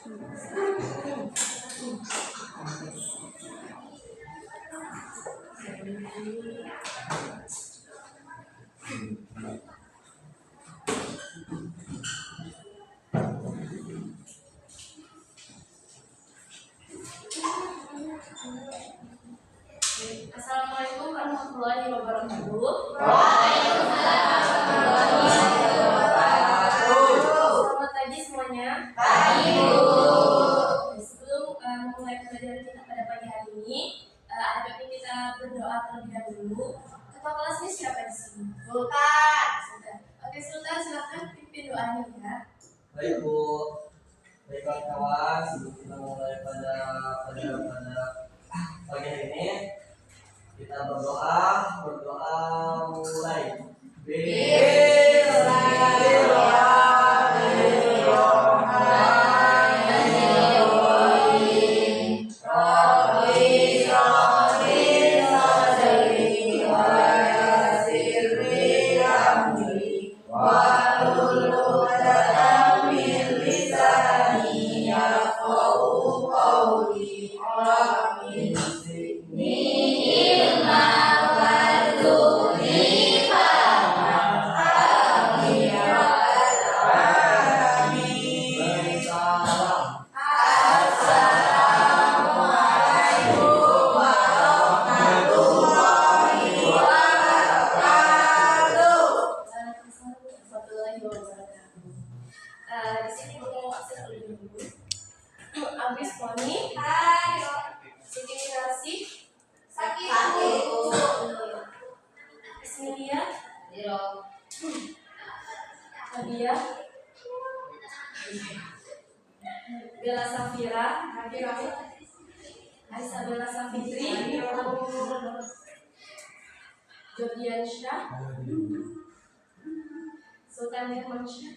Assalamualaikum warahmatullahi wabarakatuh. Selamat pagi semuanya. Sebelum memulai pelajaran kita pada pagi hari ini, ada baiknya kita berdoa terlebih dahulu. Ketua kelasnya siapa di sini? Sultan. Oke, Sultan, silakan pimpin doanya ya. Baik Bu, baiklah kawan, sebelum kita mulai pada pagi hari ini, kita berdoa mulai. Di sini mau akses terlebih dahulu. Abis Poni, Siti Nasi, Ismilia, Nadia, Bella Safira, Isabella Safitri, Jordiansyah, Sultan Hermansyah,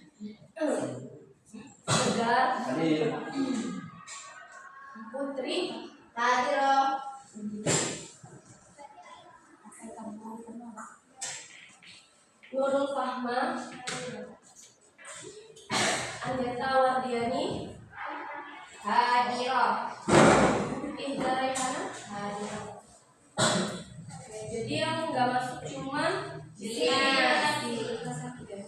Segar, Putri, Nurul Fahma, Anjata Wardiani, Ihda Raihana. Oke, jadi yang nggak masuk cuman di kelas 1 ya.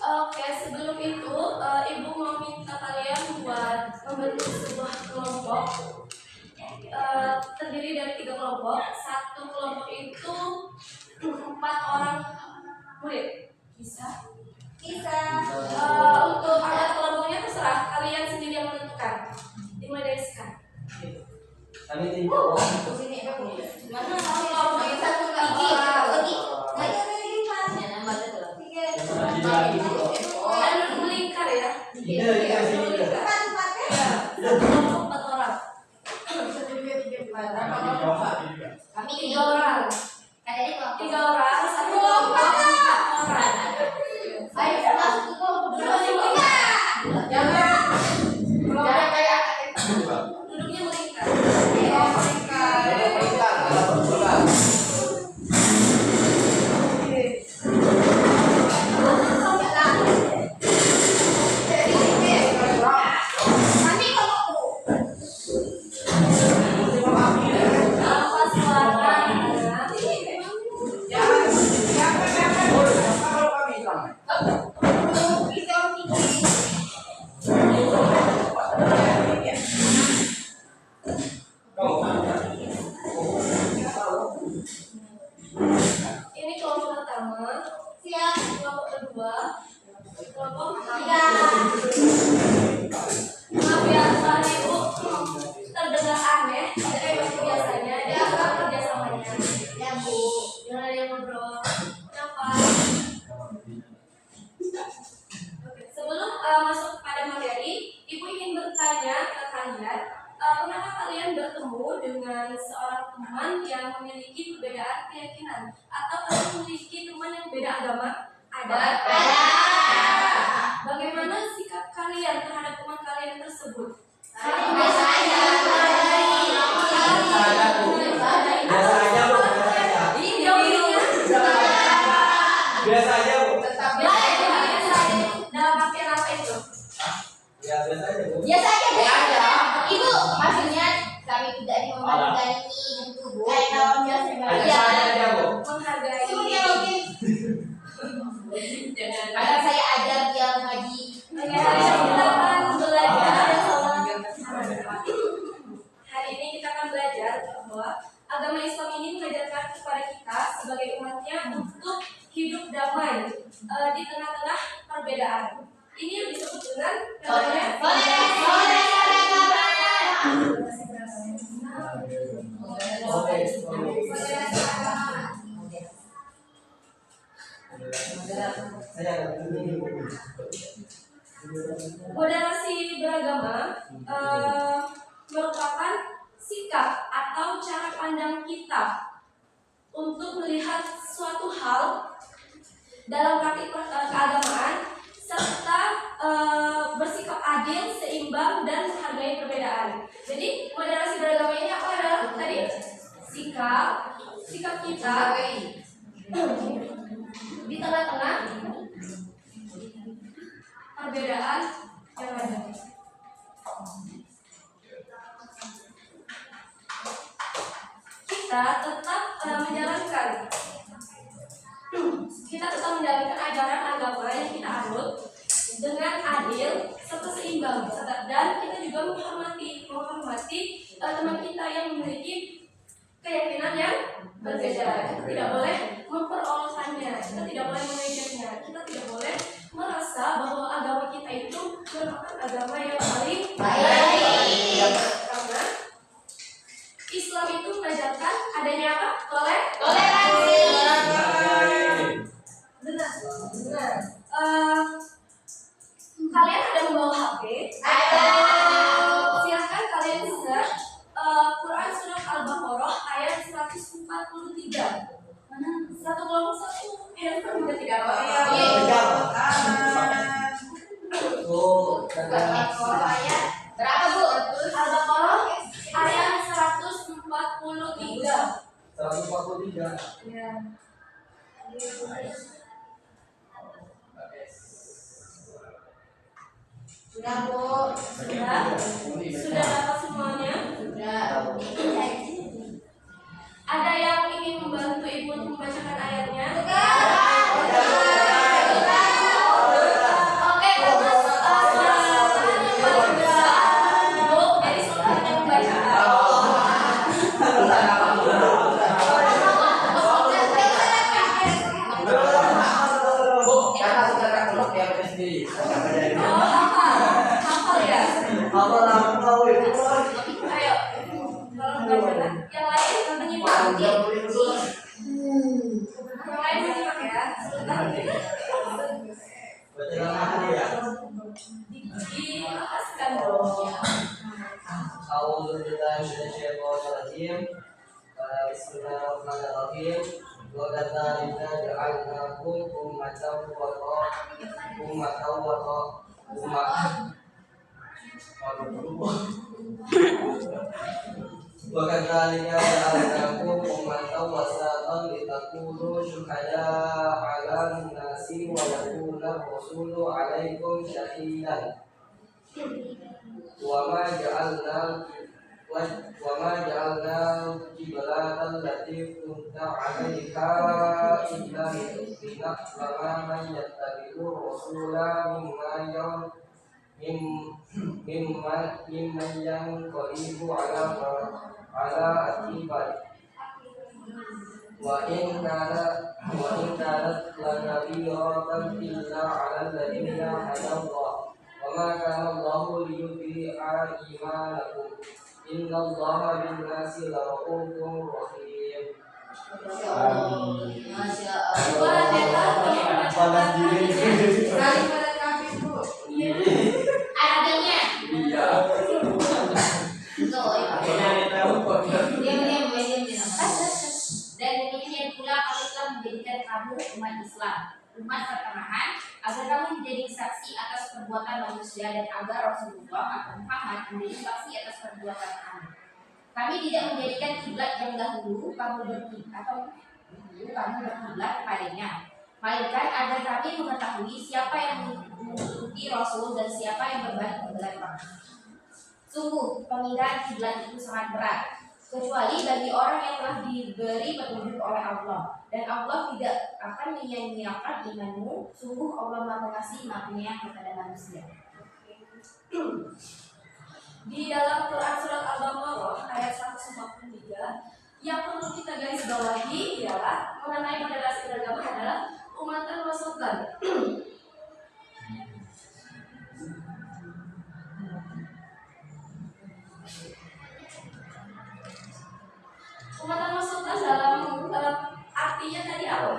Oke, sebelum itu Ibu mau minta kalian buat membentuk sebuah kelompok terdiri dari 3 kelompok. Satu kelompok itu 4 orang murid. Bisa? Untuk anggota kelompoknya terserah kalian sendiri yang menentukan. Dimulai dari sekarang. Kami tinjau. Mana kalau kelompok itu satu lagi? Dan melingkar ya. Kelompok 4 orang. Kami 3 orang. 3 orang, satu kelompok 4 orang. Duduknya melingkar. Ini kelompok pertama, kelompok kedua, kelompok ketiga. Maaf ya, soalnya Ibu terdengar aneh dari biasanya. Dia akan kerjasamanya. Ya Bu, jangan ada yang ngobrol. Kenapa? Oke, sebelum masuk pada materi, Ibu ingin bertanya ke kalian. Pernahkah kalian bertemu dengan seorang teman yang memiliki perbedaan keyakinan atau kalian memiliki teman yang beda agama? Ada. Bagaimana sikap kalian terhadap teman kalian tersebut? Biasa aja. Biasa aja Bu. Biasa aja. Dalam artian apa itu? Ya biasa aja Bu. Biasa aja, biasa aja. Ibu, maksudnya kami tidak membagikan ini gitu Bu. Kayak kalau biasa Biasa aja Bu. Menghargai. Jangan. Akan saya ajar biar ngaji. Oke, hari ini kita akan belajar. Hari ini kita akan belajar bahwa agama Islam ini mengajarkan kepada kita sebagai umatnya untuk hidup damai di tengah-tengah perbedaan. Ini yang disebut dengan moderasi beragama merupakan sikap atau cara pandang kita untuk melihat suatu hal dalam praktik keagamaan serta bersikap adil, seimbang dan menghargai perbedaan. Jadi moderasi beragama ini apa adalah tadi sikap kita di tengah-tengah perbedaan yang ada. Kita tetap menjalankan ajaran agama yang kita anut dengan adil serta seimbang, dan kita juga menghormati teman kita yang memiliki keyakinan yang berbeda. Kita tidak boleh memperolokkannya, kita tidak boleh mengejeknya, kita tidak boleh merasa bahwa agama kita itu merupakan agama yang paling baik. Karena Islam itu mengajarkan adanya apa? Toleransi. Benar. Kalian ada membawa HP? Ada. Silahkan kalian buka Quran surah Al-Baqarah ayat 143. Mana? Satu kelompok satu handphone juga tidak apa-apa. Ayat berapa Bu? Al-Baqarah ayat 143. 143. Ya. Sudah Bu. Sudah dapat semuanya? Sudah. Ada yang ingin membantu Ibu untuk membacakan ayatnya? Oke, terus Bu, jadi saudara yang membacakan. Hafal ya? Ayo, tolong bacakan. Yang lain menyimak. Yang lain menyimak ya. Sebentar. Dilepaskan dong. Bismillahirrahmanirrahim. Wa kadzalika ja'alnakum ummatan wasatan litakunu syuhada 'alan nasi wa yakuna rasulu 'alaikum syahidan. Wa ma ja'alna qiblatan allati kunta 'alaiha illa lina'lama man yattabi'u rasula mimman yanqalibu 'ala aqibai. Wa in kanat lakabiran illa 'alal ladina hadallah. Wa ma kana Allahu liyudhi'a imanakum. Innallaha bin-nasi la'ufur rahim. Masya Allah. Artinya. Iya. Dan demikian pula kami telah menjadikan kamu umat Islam, umat pertengahan, agar kamu menjadi saksi atas perbuatan manusia dan agar Rasulullah atau Muhammad menjadi saksi atas perbuatan kamu. Kami tidak menjadikan kiblat yang dahulu kamu berkiblat kepadanya, melainkan agar kami mengetahui siapa yang mengikuti mengikuti Rasul dan siapa yang berbalik ke belakang. Sungguh, pemindahan kiblat itu sangat berat, kecuali bagi orang yang telah diberi petunjuk oleh Allah, dan Allah tidak akan menyia-nyiakan imanmu. Sungguh Allah Maha Pengasih Maha Penyayang kepada manusia. Di dalam Quran surat Al-Baqarah ayat 143, yang perlu kita garis bawahi ialah mengenai moderasi beragama adalah umatan wasatan. Umatan wasatan dalam artinya tadi apa?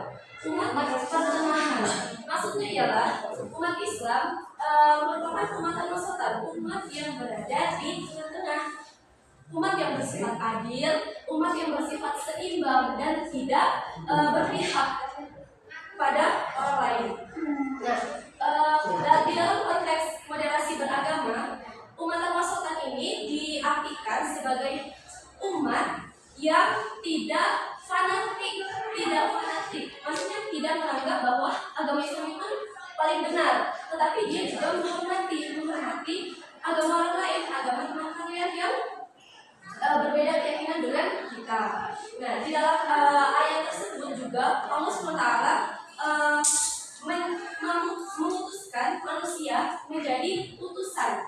Umat pertengahan. Maksudnya ialah umat Islam merupakan umatan wasatan, umat yang berada di tengah-tengah, umat yang bersifat adil, umat yang bersifat seimbang dan tidak berpihak pada orang lain. Nah, di dalam konteks moderasi beragama, umatan wasatan ini diartikan sebagai umat yang tidak fanatik, maksudnya tidak menganggap bahwa agama Islam itu paling benar, tetapi dia juga menghormati agama orang lain, agama teman kalian yang berbeda keyakinan dengan kita. Nah, di dalam ayat tersebut juga Allah SWT memutuskan manusia menjadi utusan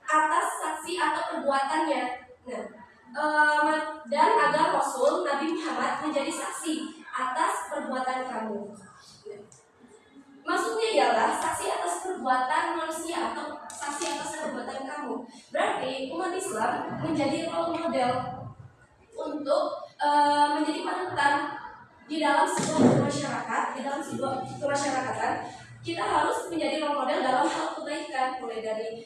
atas saksi atau perbuatannya. Dan agar Rasul Nabi Muhammad menjadi saksi atas perbuatan kamu. Maksudnya ialah saksi atas perbuatan manusia atau saksi atas perbuatan kamu. Berarti umat Islam menjadi role model untuk menjadi panutan di dalam sebuah masyarakat, di dalam sebuah kemasyarakatan. Kita harus menjadi role model dalam hal kebaikan, mulai dari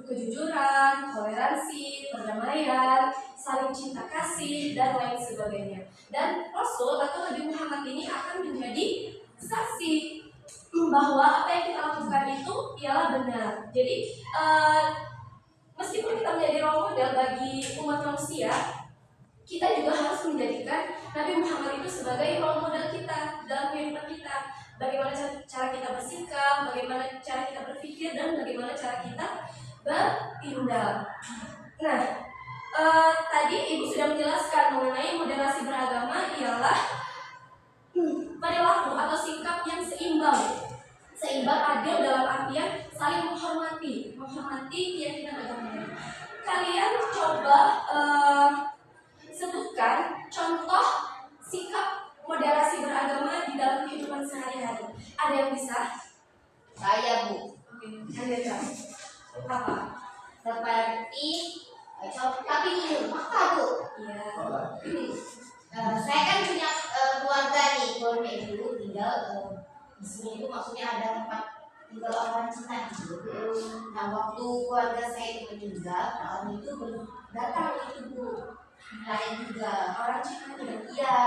kejujuran, toleransi, perdamaian, saling cinta kasih, dan lain sebagainya. Dan Rasul atau Nabi Muhammad ini akan menjadi saksi bahwa apa yang kita lakukan itu ialah benar. Jadi meskipun kita menjadi role model bagi umat manusia, kita juga harus menjadikan Nabi Muhammad itu sebagai role model kita dalam kehidupan kita. Bagaimana cara kita bersikap, bagaimana cara kita berpikir, dan bagaimana cara kita bertindak. Nah, tadi Ibu sudah menjelaskan mengenai moderasi beragama ialah perilaku atau sikap yang seimbang, adil dalam artian saling menghormati keyakinan agama lain. Kalian coba sebutkan contoh sikap moderasi beragama di dalam kehidupan sehari-hari. Ada yang bisa? Saya, Bu. Anda apa? Seperti tapi minum maka, Bu. Iya. Saya kan punya keluarga nih, keluarga Ibu tinggal di sini itu maksudnya ada tempat tinggal orang Cina gitu. Nah, waktu keluarga saya itu meninggal, tahun itu datang itu, Bu. Saya juga Orang Cina juga. iya.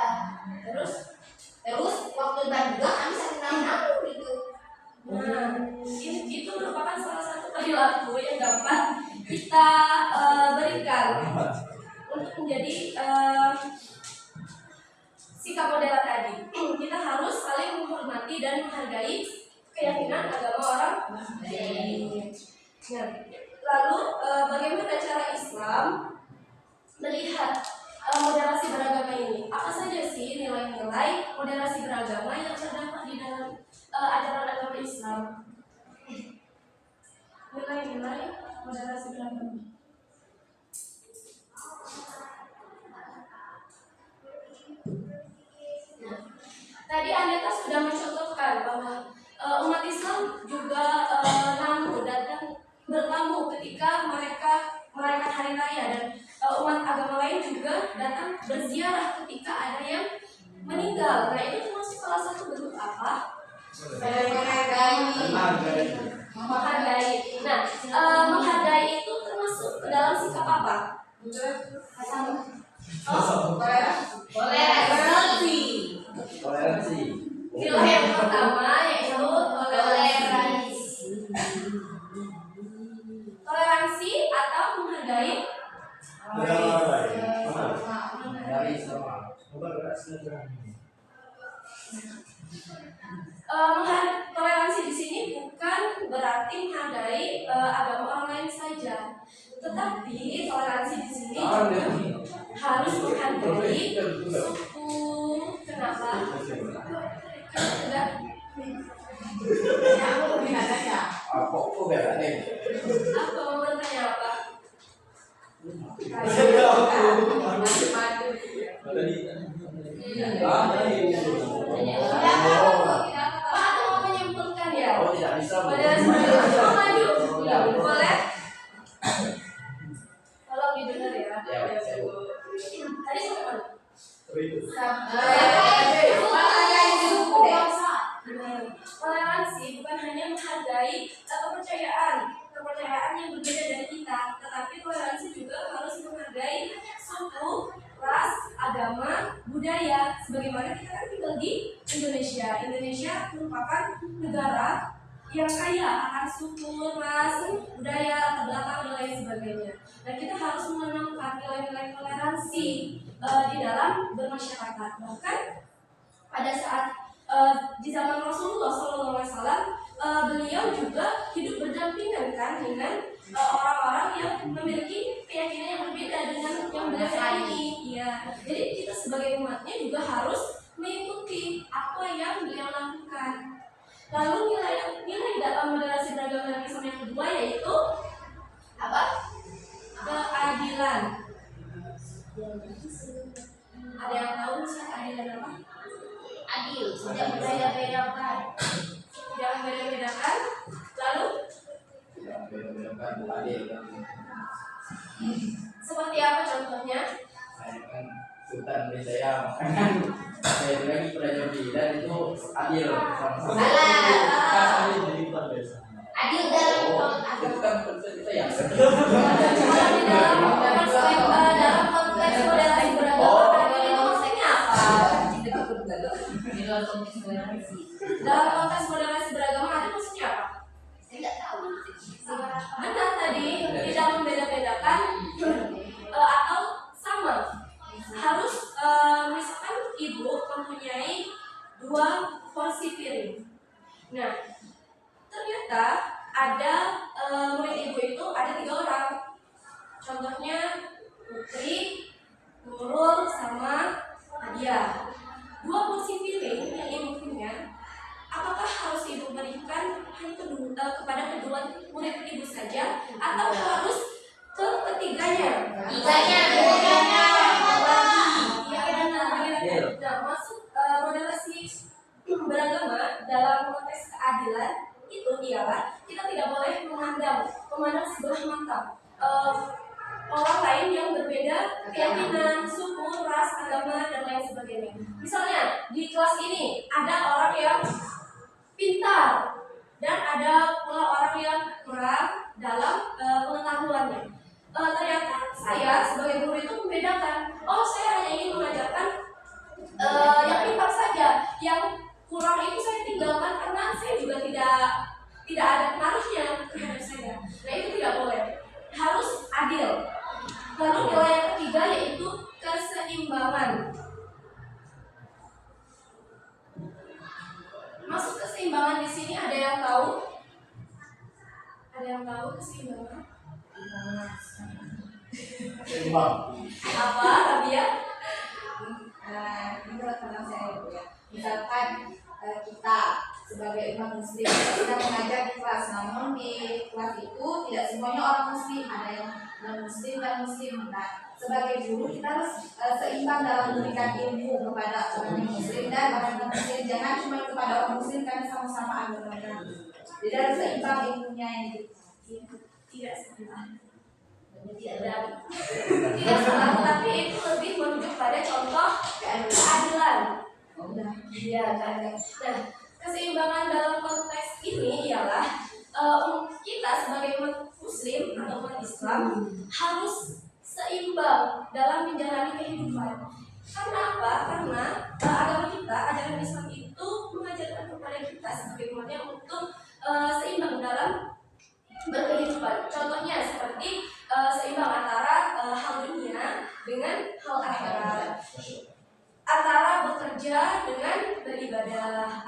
Terus waktu juga kami saling nanya gitu. Nah, itu merupakan salah satu perilaku yang dapat kita berikan untuk menjadi sikap model tadi. Kita harus saling menghormati dan menghargai keyakinan agama orang lain. Nah, lalu bagaimana cara Islam melihat moderasi beragama ini? Apa saja sih nilai-nilai moderasi beragama yang terdapat di dalam ajaran agama Islam? Nilai-nilai moderasi beragama. Nah, tadi Aneta sudah mencontohkan bahwa umat Islam juga bertamu ketika mereka merayakan hari raya, dan umat agama lain juga datang berziarah ketika ada yang meninggal. Nah, itu termasuk salah satu bentuk apa? Menghargai. Nah, menghargai itu termasuk ke dalam sikap apa? Toleransi. Nilai yang pertama yaitu toleransi. Toleransi atau menghargai. Dari sama. Toleransi di sini bukan berarti menghargai agama orang lain saja, tetapi toleransi di sini juga harus menghargai suku. Kenapa? Enggak. Apa kok beda nih? Apa mau bertanya apa? Pak atau mau menyimpulkan ya? Oh, tidak bisa. Pada mau maju? Boleh? Tolong didengar ya. Tadi sampai mana? Toleransi bukan hanya menghargai kepercayaan yang berbeda dari kita, tetapi toleransi juga harus menghargai suku, ras, agama, budaya. Sebagaimana kita kan tinggal di Indonesia. Indonesia merupakan negara yang kaya akan suku, ras, budaya, latar belakang dan lain sebagainya. Dan kita harus menanamkan nilai-nilai toleransi di dalam bermasyarakat. Bahkan pada saat di zaman Rasulullah SAW, beliau juga hidup berdampingan kan dengan orang-orang yang memiliki keyakinan yang berbeda dengan yang beliau yakini. Iya. Jadi kita sebagai umatnya juga harus mengikuti apa yang beliau lakukan. Lalu nilai dalam moderasi beragama Islam yang kedua yaitu apa? Keadilan. Ada yang tahu sih keadilan apa? Adil, tidak berbeda-bedakan. Jangan beda-bedakan. Lalu seperti apa contohnya? Saya kan Sultan Bidaya, makanan saya lagi pelajar dan itu adil sama-sama. Adil dalam Itu kan konsep kita ya. Kalau di dalam konteks moderasi beragama, adil itu maksudnya apa? dalam konteks toleransi. Dalam konteks moderasi beragama, adil maksudnya apa? Saya nggak tahu. Benar tadi, tidak membeda-bedakan atau sama. Harus misalkan ibu mempunyai 2 porsi piring. Nah, ternyata ada murid ibu itu ada 3 orang. Contohnya Putri, Nurul, sama Nadia. 2 porsi piring yang ibu punya, apakah harus ibu berikan hanya kepada kedua murid ibu saja, atau harus ke ketiganya? Tiganya. Nah, masuk moderasi beragama dalam konteks keadilan itu ialah kita tidak boleh memandang sebelah mata orang lain yang berbeda keyakinan, suku, ras, agama dan lain sebagainya. Misalnya di kelas ini ada orang yang pintar dan ada pula orang yang kurang dalam pengetahuannya. Ternyata saya sebagai guru itu membedakan. Oh, saya hanya ingin mengajarkan yang pintar saja, yang kurang itu saya tinggalkan karena saya juga tidak ada pengaruhnya terhadap saya. Nah, itu tidak boleh. Harus adil. Lalu nilai yang ketiga yaitu keseimbangan. Masuk keseimbangan di sini ada yang tahu? Ada yang tahu keseimbangan? Seimbang. Apa, Rabia? Menurut pandangan saya ya, misalkan kita sebagai umat muslim kita sedang mengajar di kelas, namun di kelas itu tidak semuanya orang muslim, ada yang non muslim dan muslim. Nah, sebagai guru kita harus seimbang dalam memberikan ilmu kepada orang yang muslim dan orang non muslim, jangan cuma kepada orang muslim karena sama-sama agamanya. Jadi harus seimbang ilmunya yang Tidak salah. Tidak salah, tapi itu lebih menunjuk pada contoh keadilan. Iya, keadilan. Nah, keseimbangan dalam konteks ini ialah kita sebagai umat muslim atau umat Islam harus seimbang dalam menjalani kehidupan. Karena apa? Karena agama kita, ajaran Islam itu mengajarkan kepada kita sebagai umatnya untuk seimbang dalam berkehidupan. Contohnya seperti seimbang antara hal dunia dengan hal akhirat, antara bekerja dengan beribadah,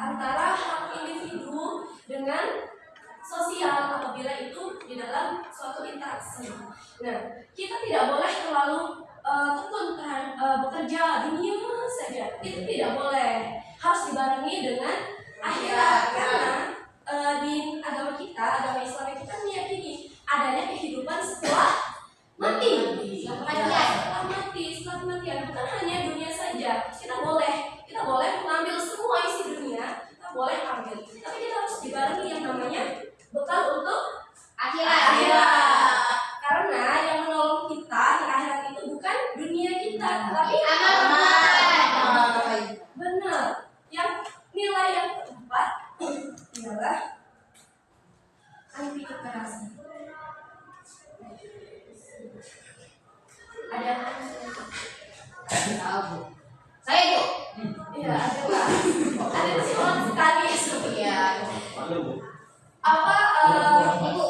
di dalam suatu interaksi. Nah, kita tidak boleh terlalu tekun terhadap bekerja dunia saja. Itu tidak boleh. Harus dibarengi dengan akhirat, karena di agama kita, agama Islam kita meyakini adanya kehidupan setelah mati. Setelah mati, setelah kematian, bukan hanya dunia saja. Kita boleh mengambil semua isi dunia, kita boleh ambil. Tapi kita harus dibarengi yang namanya bekal untuk akhirat. Karena yang menolong kita di akhirat itu bukan dunia kita, tapi amal. Benar. Yang nilai yang keempat adalah anti kekerasan. Ada yang Tahu. Saya Bu. Iya, ada Pak. Ada kesimpulan sekali Iya. apa Ibu,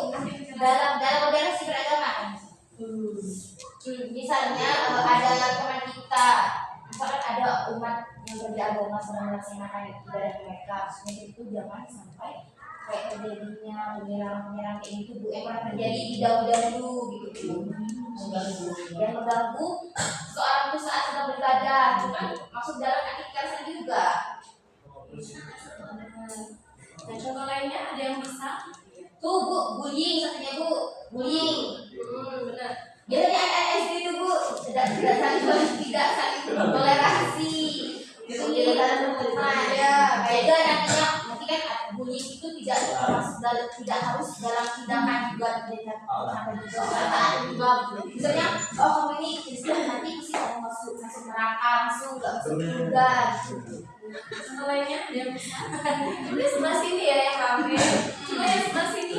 dalam moderasi beragama kan? Misalnya ada teman kita, misalkan ada umat yang beragama sedang melaksanakan ibadah mereka, sebenarnya itu jangan sampai kayak terjadinya penyerang kayak gitu Bu, yang pernah terjadi di dahulu gitu Bu, yang mengganggu seorang itu saat sedang beribadah, itu kan masuk dalam anti kekerasan juga. dan contoh lainnya ada yang bisa Tuh Bu, bullying satunya Bu, bullying. benar. Biasanya anak SD itu Bu, tidak saling toleransi. Itu jadi dalam teman ya. Beda nantinya, nanti kan bullying itu tidak harus dalam tindakan juga tidak sampai juga. Misalnya, oh kamu ini Kristen, nanti pasti kamu masuk neraka, masuk nggak masuk surga. Contoh lainnya ada yang bisa. Ini sebelah sini ya yang rame. Coba yang sebelah sini.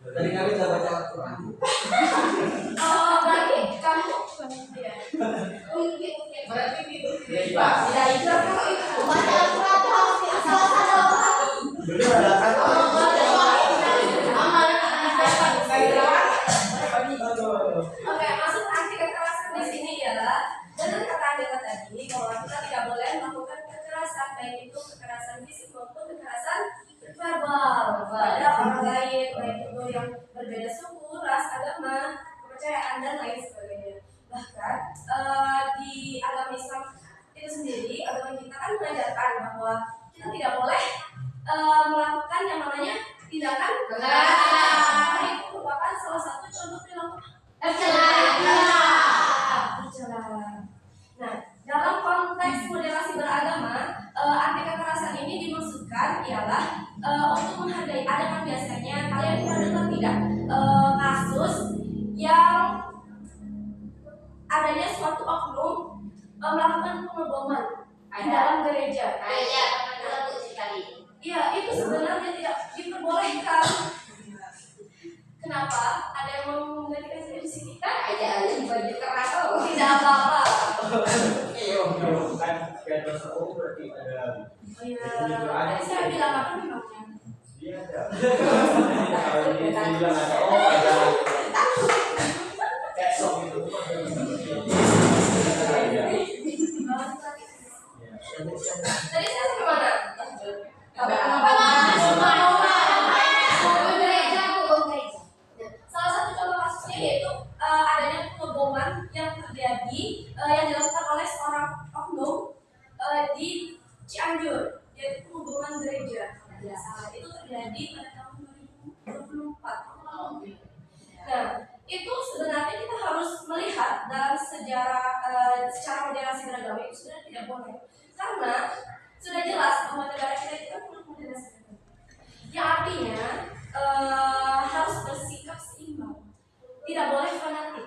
Tadi kami sudah baca Al-Quran. Oh, berarti kamu ya. Berarti Tidak itu kalau itu. Baca Al-Quran asal-asal. Benar ada kan? Oke, maksud anti kekerasan di sini ialah benar kata Anda tadi bahwa kita tidak boleh melakukan kekerasan, baik itu kekerasan fisik maupun kekerasan verbal pada orang lain, baik itu yang berbeda suku, ras, agama, kepercayaan dan lain sebagainya. Bahkan di agama Islam itu sendiri, agama kita kan mengajarkan bahwa kita tidak boleh melakukan yang namanya tindakan kekerasan. Itu merupakan salah satu contoh perilaku tercela. Nah, dalam konteks moderasi beragama, anti kekerasan ini dimaksudkan ialah untuk menghargai. Ada kan biasanya kalian pernah dengar tidak kasus yang adanya suatu oknum melakukan pengeboman di dalam gereja. Iya, teman-teman Bu sekali. Iya, itu sebenarnya tidak diperbolehkan. Kenapa? Ada yang mau menggantikan saya di sini kan? Aja baju keras oh. Tidak apa-apa. Kan kayak dosa berarti ada. Oh iya, tadi saya bilang apa memangnya? Dia ada. Kalau dia bilang ada, oh ada. Kayak sok gitu. Tadi saya sampai mana? Salah satu contoh kasusnya yaitu adanya pengeboman yang terjadi yang dilakukan oleh seorang oknum di Cianjur, yaitu pengeboman gereja. Itu terjadi pada tahun 2024. Nah, itu sebenarnya kita harus melihat dalam sejarah secara moderasi beragama itu sebenarnya tidak boleh, karena sudah jelas bahwa negara kita itu kan moderasi beragama, yang artinya harus bersikap seimbang, tidak boleh fanatik.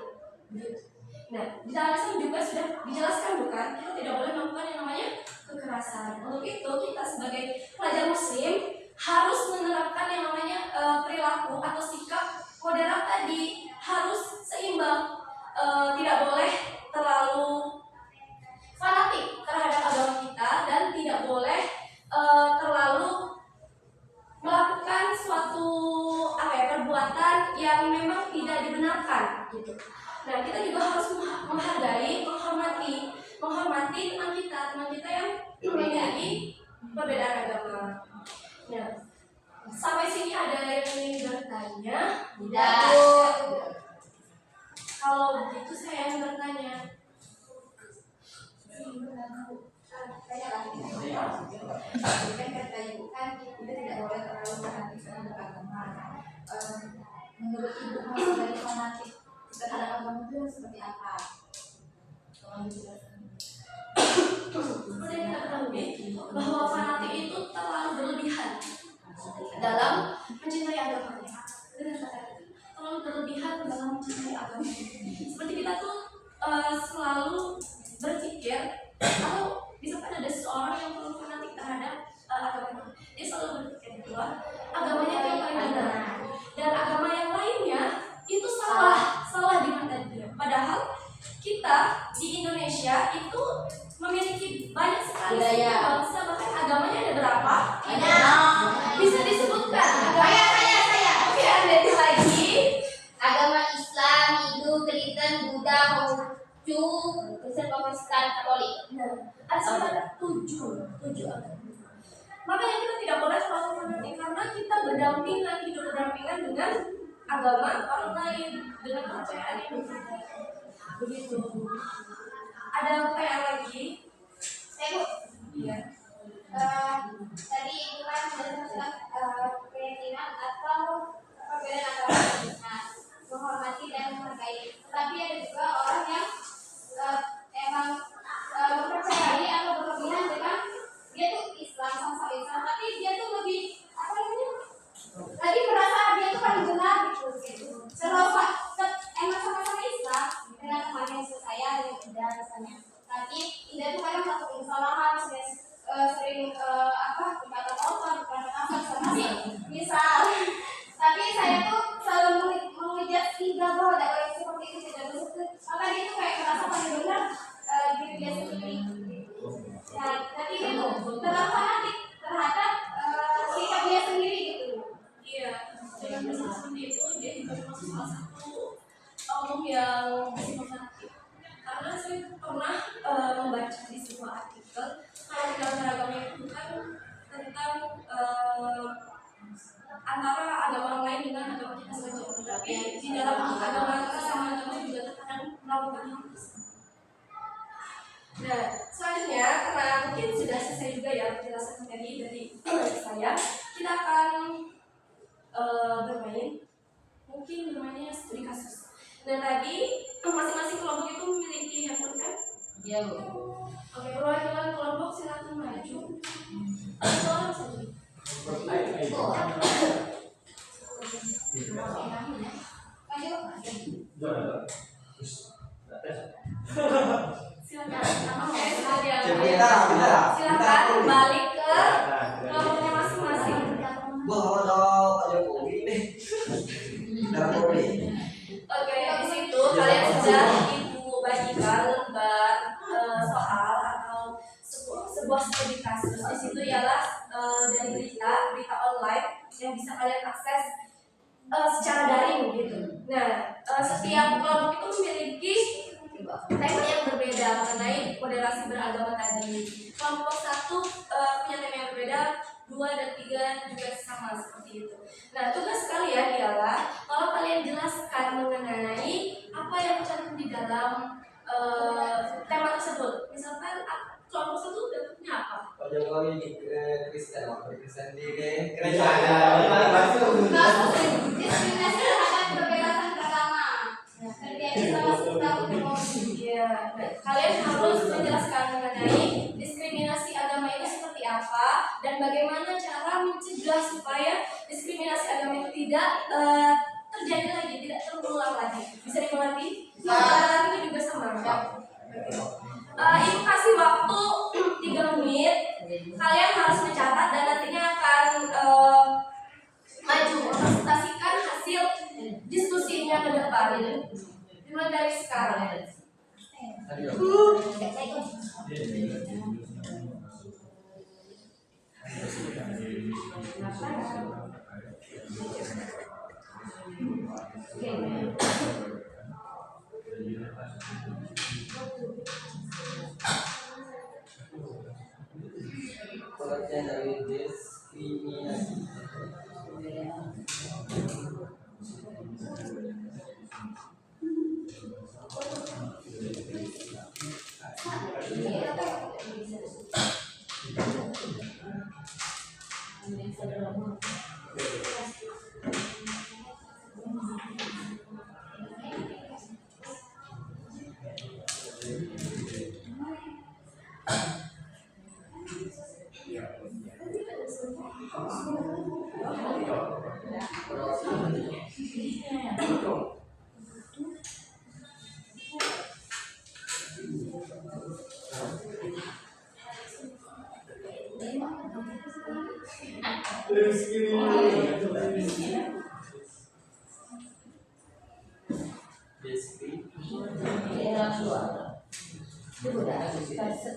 Nah, di dalam Islam juga sudah dijelaskan bukan, kita tidak boleh melakukan yang namanya kekerasan. Untuk itu kita sebagai pelajar Muslim harus menerapkan yang namanya perilaku atau sikap moderat tadi, harus seimbang, tidak boleh terlalu fanatik terhadap agama kita dan tidak boleh terlalu melakukan suatu perbuatan yang memang tidak dibenarkan gitu. Nah, kita juga harus menghargai, menghormati teman kita yang memiliki perbedaan agama. Nah, sampai sini ada yang ingin bertanya? Tidak. Kalau begitu saya yang bertanya. Kan kata ibu kan kita tidak boleh terlalu fanatik beragama. Menurut ibu maksud dari fanatik terhadap agama itu seperti apa? Tolong dijelaskan. Seperti yang kita ketahui bahwa fanatik itu terlalu berlebihan dalam mencintai agamanya. Dengan kata itu, terlalu berlebihan dalam mencintai agama. Seperti kita tuh selalu berpikir atau misalkan ada seseorang yang terlalu fanatik terhadap agamanya, dia selalu berpikir bahwa agamanya itu yang paling benar dan agama yang lainnya itu salah di mata dia. Padahal kita di Indonesia itu memiliki banyak sekali bangsa, bahkan agamanya ada berapa? Bisa disebutkan? Saya. Oke, ada lagi. Agama Islam, Hindu, Kristen, Buddha, Konghucu, Kristen, Protestan, Katolik. Ada sekitar 7 agama. Makanya kita tidak boleh terlalu fanatik karena kita hidup berdampingan dengan agama orang lain, dengan kepercayaan yang berbeda. Begitu. Ada pertanyaan lagi? Saya Iya. tadi itu kan menjelaskan keyakinan atau perbedaan agama, menghormati dan menghargai. Tapi ada juga orang yang emang mempercayai atau berlebihan dengan dia tuh Islam, sama Islam, tapi dia tuh lebih apa namanya? Tadi merasa dia tuh paling benar gitu. Terus emang sama-sama Islam dengan temannya saya yang tidak misalnya. Tapi tidak tuh kadang melakukan kesalahan, sering berkata kotor, berkata kasar sama misal. Tapi saya tuh selalu mengejar tiga bahwa ada orang seperti itu tidak bersyukur. Maka dia tuh kayak merasa paling benar diri dia sendiri. Nah, tapi dia tuh terlalu fanatik terhadap sikap dia sendiri gitu. Iya, dengan prinsip seperti itu dia juga termasuk salah satu oknum yang bersifat fanatik. Karena saya pernah membaca di sebuah artikel kalau di dalam agama itu kan tentang antara agama orang lain dengan agama kita saja. Tapi di dalam agama sesama agama juga terkadang melakukan hal tersebut. Nah, selanjutnya karena mungkin sudah selesai juga ya penjelasan tadi dari saya, kita akan bermainnya studi kasus. Nah tadi masing-masing kelompok itu memiliki handphone kan? Iya, Bu. Oke, perwakilan kelompok silakan maju. Seorang saja. Silakan balik ke kelompoknya masing-masing. Oke, di situ kalian sudah ibu bagikan lembar soal atau sebuah studi kasus. Di situ ialah dari berita online yang bisa kalian akses secara daring gitu. Nah, setiap kelompok itu memiliki tema yang berbeda mengenai moderasi beragama tadi. Kelompok 1 punya tema yang berbeda, 2 dan 3 juga sama seperti itu. Nah, tugas kalian ialah kalau kalian jelaskan mengenai apa yang tercantum di dalam tema tersebut. Misalkan kelompok 1 dapatnya apa? Kristen di Diskriminasi terhadap kebebasan beragama. Seperti yang Ya, kalian harus menjelaskan mengenai diskriminasi agama itu seperti apa dan bagaimana cara mencegah supaya diskriminasi agama itu tidak terjadi lagi, tidak terulang lagi. Bisa dimengerti? Ini juga sama. Ibu kasih waktu 3 menit. Kalian harus mencatat dan nantinya akan maju mempresentasikan hasil diskusinya ke depan. Dimulai dari sekarang. pengertian dari diskriminasi.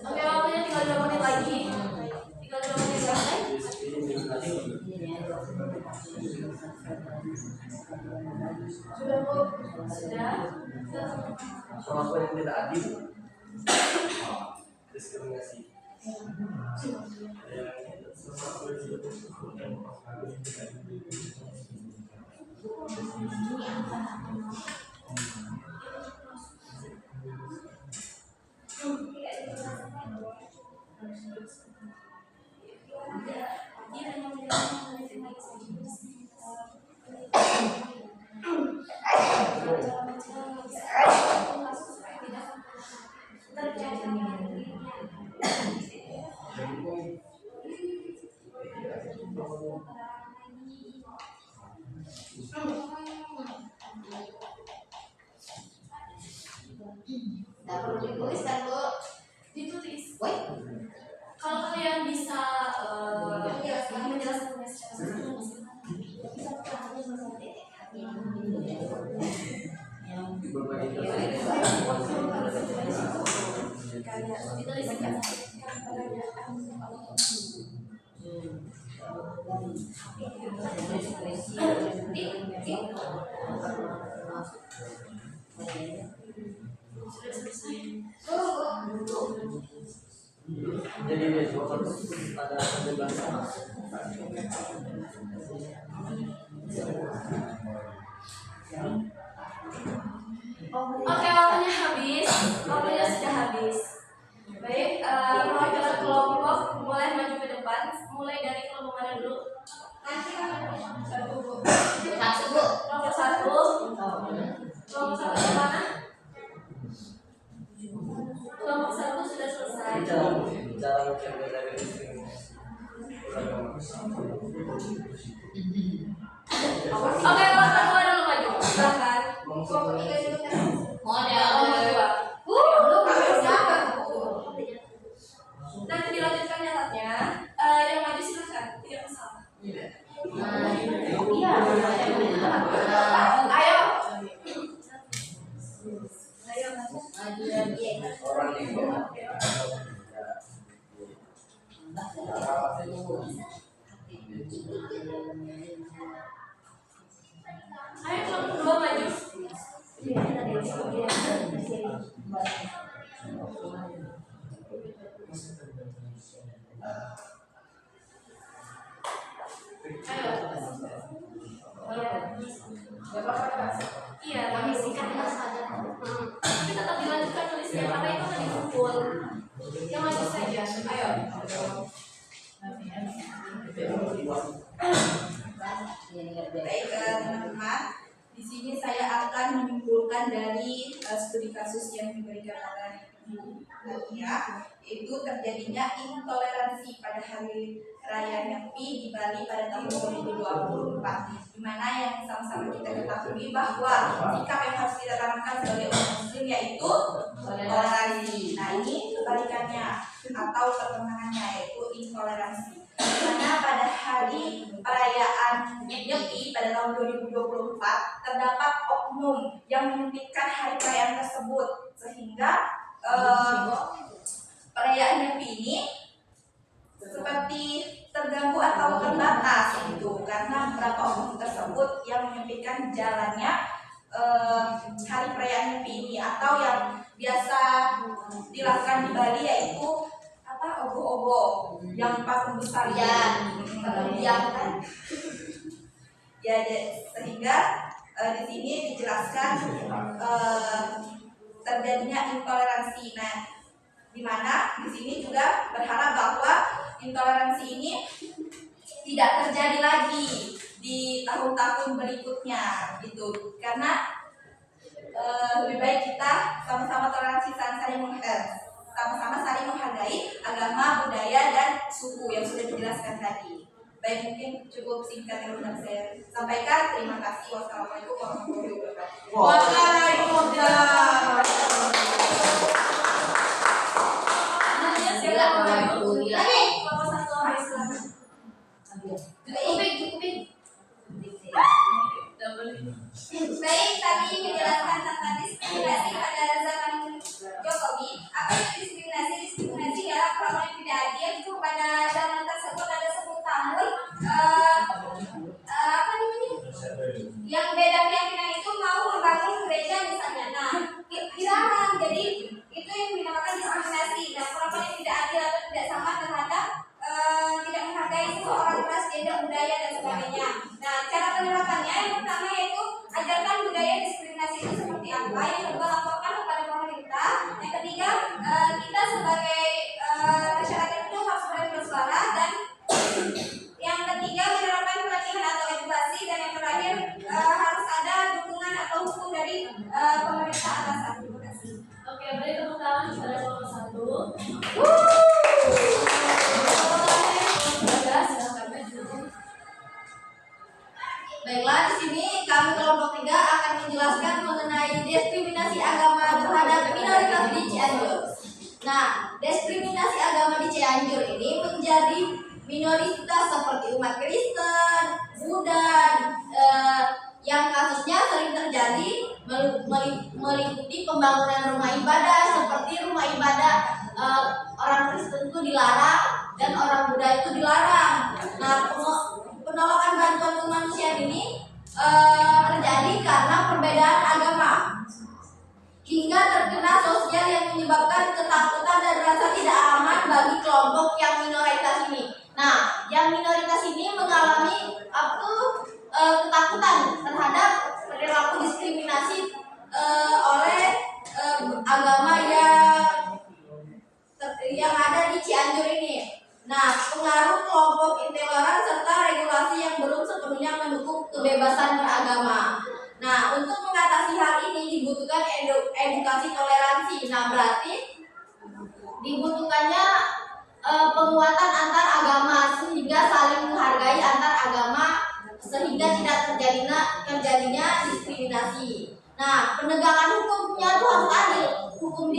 Oke, waktunya tinggal 2 menit lagi. Tinggal 2 menit lagi. Sudah Bu? Sudah. Apa yang tidak adil? Diskriminasi. Nggak perlu ditulis kan Bu? Ditulis. Woi, Kalau kalian bisa menjelaskannya secara Jadi besok ada penjelasan. Oke, waktunya habis. Waktunya sudah habis. Baik, perwakilan kelompok mulai maju ke depan. Mulai dari kelompok mana dulu? satu Bu. Kelompok 1. Kelompok 1 yang mana? Kelompok 1 sudah selesai. Bicara mencegah dari diskriminasi. Oke, kelompok 2 dulu maju. Silahkan. Kelompok 3 juga kan? Kelompok 2. Belum siapa Bu? Nanti dilanjutkan nyatatnya. Yang maju silahkan. Tidak masalah. Ayo. Ayo maju. Orang itu Ayo kelompok 2 maju. Ayo. Iya, tapi sikat saja. Tapi tetap dilanjutkan tulisnya karena itu kan dikumpul. Yang maju saja. Ayo. Baik teman-teman, di sini saya akan menyimpulkan dari studi kasus yang diberikan oleh Bu Nadia, yaitu terjadinya intoleransi pada hari raya Nyepi di Bali pada tahun 2024, di mana yang sama-sama kita ketahui bahwa sikap yang harus kita tanamkan sebagai umat muslim yaitu toleransi. Nah, ini kebalikannya atau pertengahannya yaitu intoleransi. Di mana pada hari perayaan Nyepi pada tahun 2024 terdapat oknum yang menyempitkan hari perayaan tersebut sehingga perayaan Nyepi ini seperti terganggu atau terbatas gitu karena beberapa oknum tersebut yang menyempitkan jalannya hari perayaan Nyepi ini, atau yang biasa dilakukan di Bali yaitu apa, ogo-ogo yang patung besar yang kan ya, sehingga di sini dijelaskan terjadinya intoleransi. Nah, di mana di sini juga berharap bahwa intoleransi ini tidak terjadi lagi di tahun-tahun berikutnya gitu. Karena lebih baik kita sama-sama toleransi sama-sama saling menghargai agama, budaya, dan suku yang sudah dijelaskan tadi. Baik, mungkin cukup singkat yang sudah saya sampaikan. Terima kasih. Wassalamualaikum warahmatullahi wabarakatuh. Waalaikumsalam. Baik, tadi menjelaskan tentang diskriminasi pada zaman Jokowi. Apa itu diskriminasi? Diskriminasi adalah perlakuan yang tidak adil itu pada zaman tersebut ada 10 tahun. Apa namanya? Yang beda keyakinan itu mau membangun gereja misalnya. Nah, dilarang. Jadi itu yang dinamakan diskriminasi. Nah, perlakuan yang tidak adil atau tidak sama terhadap tidak menghargai seseorang ras, gender, budaya, dan sebagainya. Nah, cara penerapannya yang pertama yaitu ajarkan budaya diskriminasi itu seperti apa. Yang kedua, laporkan kepada pemerintah. Yang ketiga, kita sebagai masyarakat itu harus berani bersuara. Dan yang ketiga, menerapkan pelatihan atau edukasi. Dan yang terakhir, harus ada dukungan atau hukum dari pemerintah atasan. Terima kasih. Oke, beri tepuk tangan kepada kelompok 1. Baiklah, di sini kami kelompok 3 akan menjelaskan mengenai diskriminasi agama terhadap minoritas di Cianjur. Nah, diskriminasi agama di Cianjur ini menjadi minoritas seperti umat Kristen, Buddha, yang kasusnya sering terjadi meliputi pembangunan rumah ibadah, seperti rumah ibadah orang Kristen itu dilarang dan orang Buddha itu dilarang. Nah, penolakan bantuan kemanusiaan ini terjadi karena perbedaan agama hingga terkena sosial yang menyebabkan ketakutan dan rasa tidak aman bagi kelompok yang minoritas ini. Nah, yang minoritas ini mengalami ketakutan terhadap perilaku diskriminasi oleh agama yang ada di Cianjur ini. Nah, pengaruh kelompok intoleran serta regulasi yang belum sepenuhnya mendukung kebebasan beragama. Nah, untuk mengatasi hal ini dibutuhkan edukasi toleransi. Nah, berarti dibutuhkannya penguatan antar agama sehingga saling menghargai antar agama sehingga tidak terjadinya diskriminasi. Nah, penegakan hukumnya itu harus adil. Hukum di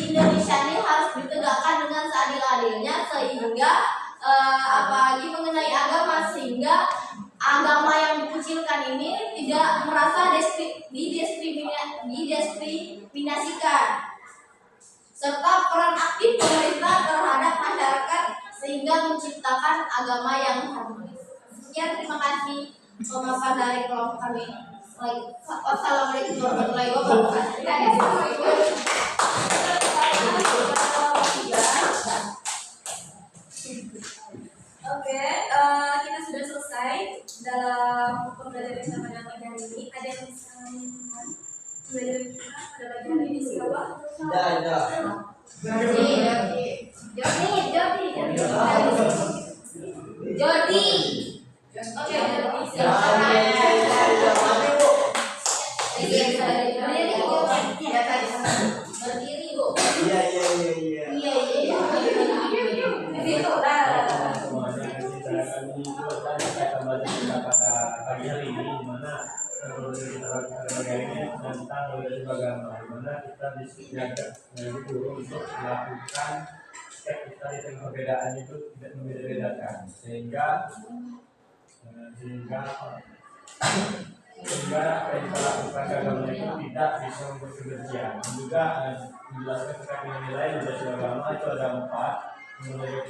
Indonesia ini harus ditegakkan dengan seadil-adilnya sehingga apalagi mengenai agama, sehingga agama yang dikucilkan ini tidak merasa didiskriminasikan, serta peran aktif pemerintah terhadap masyarakat sehingga menciptakan agama yang harmonis. Sekian, terima kasih pemaparan dari kelompok kami. Wassalamualaikum warahmatullahi wabarakatuh. Oke, kita sudah selesai dalam pembelajaran kita pada pagi hari ini. Ada yang bisa menanyakan pembelajaran kita pada pagi hari ini siapa? Tidak ada. Jody. Oke, Berdiri, Bu. Iya. Iya. Semuanya kita akan menunjukkan kembali pada pagi hari ini, di mana kita lakukan tentang budaya agama, di mana kita disuruh untuk melakukan step kita yang perbedaan itu tidak membeda-bedakan, sehingga apa yang kita lakukan agama itu tidak bisa membuat kebencian. Dan juga menjelaskan terkait dengan nilai budaya agama itu ada 4, mengenai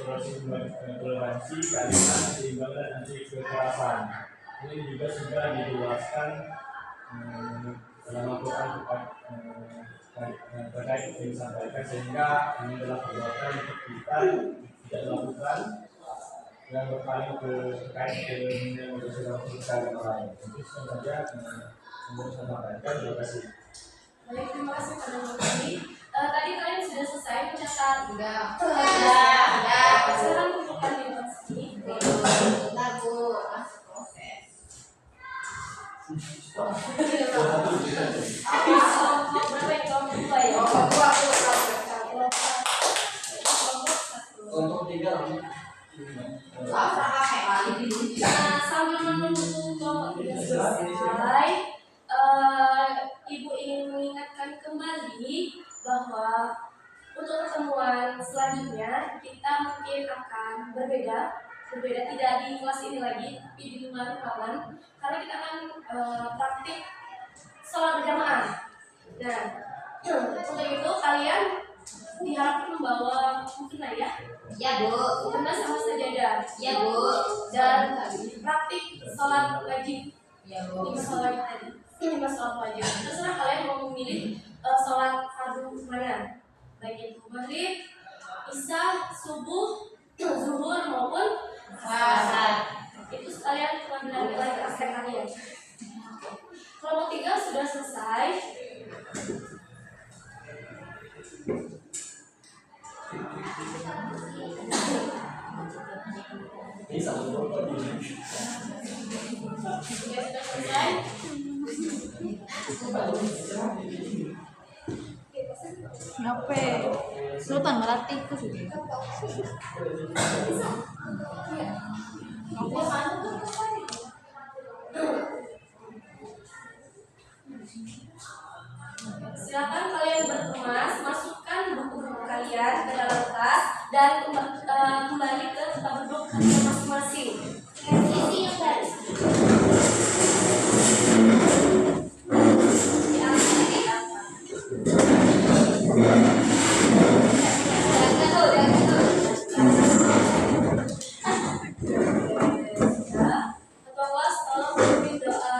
toleransi, keadilan, keseimbangan, dan anti kekerasan. Ini juga sudah dijelaskan dalam Al-Quran terkait yang disampaikan, sehingga ini adalah perbuatan untuk kita tidak melakukan yang berpaling terkait dengan agama lain. Itu saja yang saya sampaikan. Terima kasih. baik, terima kasih pada Mami. Tadi kalian sudah selesai mencatat? Sudah. Sekarang kumpulkan informasi. Bentar, Bu. Proses. Kelompok berapa ini? Kelompok dua ya? Kelompok dua aku tahu. Kelompok satu. Untuk 3 Nah, sambil menunggu kelompok tiga selesai, Ibu ingin mengingatkan kembali bahwa untuk pertemuan selanjutnya kita mungkin akan berbeda tidak di kelas ini lagi, tapi di luar ruangan, karena kita akan praktik sholat berjamaah. Nah, untuk itu kalian diharapkan membawa mukena ya, Ya Bu. mukena sama sajadah, Ya Bu. dan praktik sholat wajib. Ya 5 sholat wajib tadi, 5 sholat wajib. Terserah kalian mau memilih sholat fardu mana, baik itu maghrib, isya, subuh, zuhur maupun asar. Itu sekalian pengambilan nilai praktek kalian. Kelompok 3 sudah selesai. Ini satu botol ini. Sudah selesai. Ngape? Sultan melatih ke sini. Silakan kalian berkemas, masukkan buku-buku kalian ke dalam tas dan kembali ke tempat duduk kalian masing-masing. Isi yang baris. Ketua kelas tolong pimpin doa.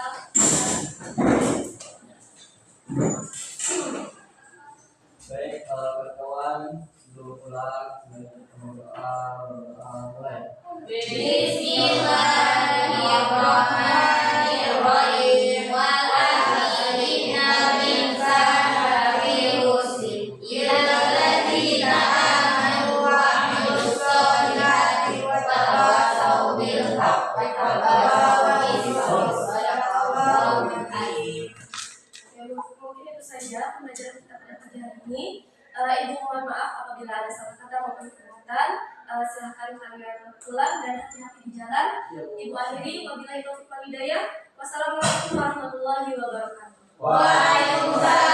Baik, kawan sebelum pulang berdoa mulai. Bismillahirrahmanirrahim. Wal akhirina min sahari rusli. Ilal ladzina amanu wa amilus solihati wa tawasaw bil haqqi wa tawasaw bis sabr. Ya, mungkin itu saja pembelajaran kita pada pagi hari ini. Ibu mohon maaf apabila ada salah kata maupun perbuatan. Silahkan kalian pulang dan hati-hati di jalan. Ibu akhiri, wabillahi taufiq wal hidayah. Wassalamualaikum warahmatullahi wabarakatuh. Waalaikumsalam.